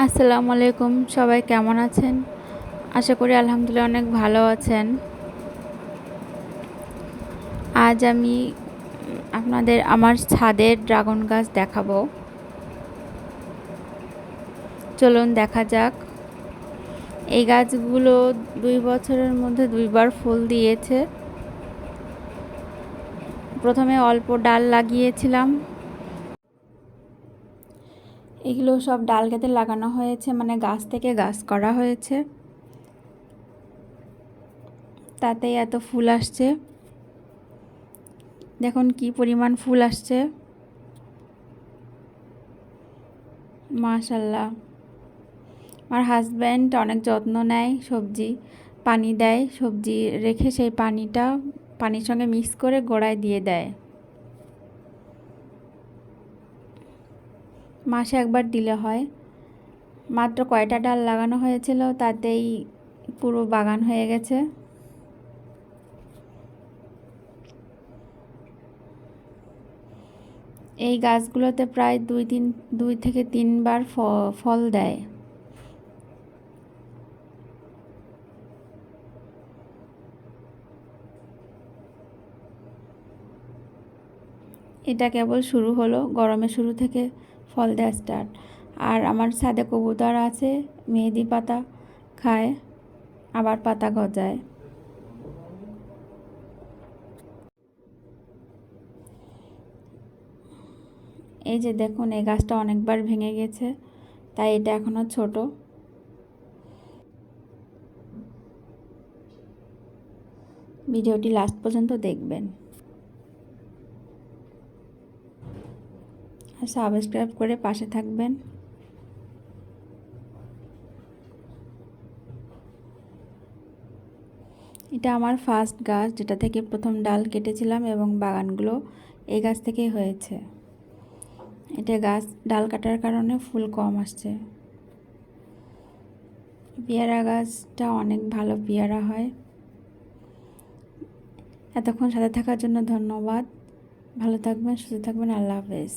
আসসালামু আলাইকুম, সবাই কেমন আছেন? আশা করি আলহামদুলিল্লাহ অনেক ভালো আছেন। আজ আমি আপনাদের আমার ছাদের ড্রাগন গাছ দেখাবো। চলুন দেখা যাক। এই গাছগুলো 2 বছরের মধ্যে 2বার ফুল দিয়েছে। প্রথমে অল্প ডাল লাগিয়েছিলাম। এগুলো সব ডাল কেটে লাগানো হয়েছে, মানে গাছ থেকে গাছ করা হয়েছে। তাতেই এত ফুল আসছে। দেখুন কি পরিমাণ ফুল আসছে, মাশাআল্লাহ। আমার হাজব্যান্ড অনেক যত্ন নেয়, সবজি পানি দেয়, সবজি রেখে সেই পানিটা পানির সঙ্গে মিক্স করে গোড়ায় দিয়ে দেয়। মাসে একবার দিলে হয়। মাত্র কয়টা ডাল লাগানো হয়েছিল, তাতেই পুরো বাগান হয়ে গেছে। এই গাছগুলোতে প্রায় 2 থেকে 3বার ফল দেয়। এটা কেবল শুরু হলো, গরমের শুরু থেকে ফল দেওয়া স্টার্ট। আর আমার ছাদে কবুতর আছে, মেহেদি পাতা খায়, আবার পাতা গজায়। এই যে দেখুন, এই গাছটা অনেকবার ভেঙে গেছে, তাই এটা এখনো ছোট। ভিডিওটি লাস্ট পর্যন্ত দেখবেন আর সাবস্ক্রাইব করে পাশে থাকবেন। এটা আমার ফার্স্ট গাছ, যেটা থেকে প্রথম ডাল কেটেছিলাম, এবং বাগানগুলো এই গাছ থেকেই হয়েছে। এটা গাছ ডাল কাটার কারণে ফুল কম আসছে। পেয়ারা গাছটা অনেক ভালো পেয়ারা হয়। এতক্ষণ সাথে থাকার জন্য ধন্যবাদ। ভালো থাকবেন, সুস্থ থাকবেন। আল্লাহ হাফেজ।